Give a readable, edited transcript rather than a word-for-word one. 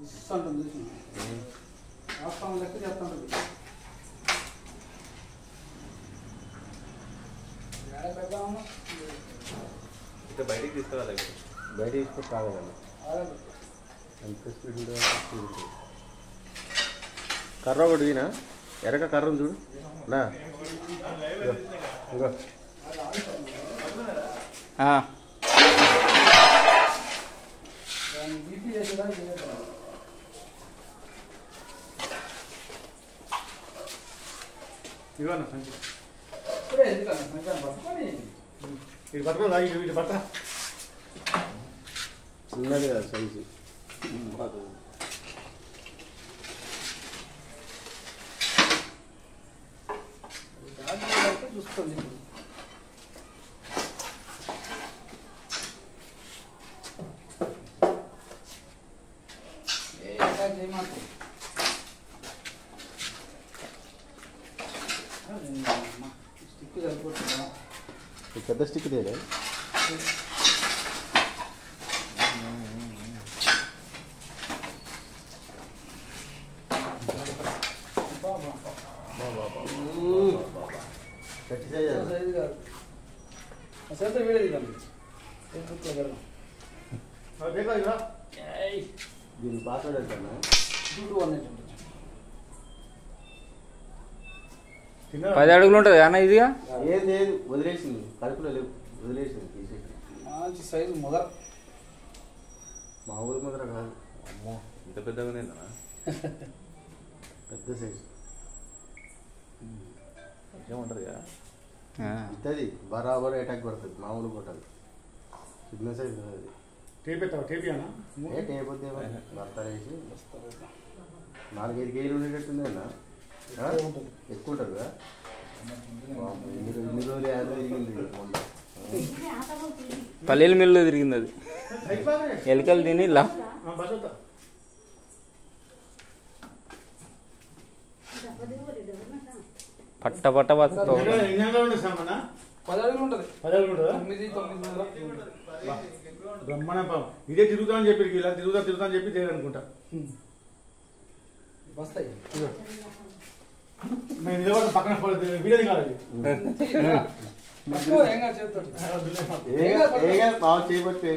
ఇస్తుంటుంది వాస్తవం లెక్క చేస్తుంటుంది ఇక బయటికి తీసుకురాలి బయట తీసుకొని కావాలండి ఎంత స్పీడ్ కర్ర ఒకటి తినా ఎరక కర్ర ఉంది చూడు నా ఇంకా ఇవన్న సంఖ్య ఇప్పుడే ఎందుకన్నా సంఖ్య పట్టుకొని ఇటు పట్టుకోదా ఇటు పట్ట చిన్నది కదా సైజు చూసుకోండి స్టిక్ సరిపోతుందా పెద్ద స్టిక్ తేలే సైజు కాదు అసలు వీడియో దిగండి ఫేస్బుక్లో కదా దీన్ని పాస్వర్డ్ వెళ్తాను చూడు అన్నట్టు 10 అడుగులు ఉంటుంది అన్న ఇదిగా ఏం లేదు వదిలేసింది కడుపులో లేవు వదిలేసింది తీసేసి మంచి సైజు ముదర మా ఊరి ముద్ర కాదు అమ్మో ఇంత పెద్దగానే పెద్ద సైజు కొంచెం ఉంటుంది కదా ఇస్తుంది బరాబర్ అటాక్ పడుతుంది మామూలు కొట్టాలి చిన్న సైజు కాదు అది టేప్ ఎత్తావా టేప్ అన్నా టేప్ వద్దే బర్తాలు వేసి 4-5 కేజీలు ఉండేటట్టుంది అన్న ఎక్కువ ఉంటుంది కదా ఇన్ని రోజులు యాభై తిరిగింది పల్లీల మిల్లు తిరిగింది అది ఎలుకలు తిని ఇలా పట్ట పట్ట బతుకుతావు 10 అడుగులు ఉంటుంది 10 అడుగులు ఉంటుందా 9 బ్రహ్మణ ఇదే తిరుగుతామని చెప్పి ఇలా తిరుగుతా అని చెప్పి తెలియనుకుంటా వస్తాయి మేము నిలబడి పక్కన వీడియో కాదు చేయబట్టి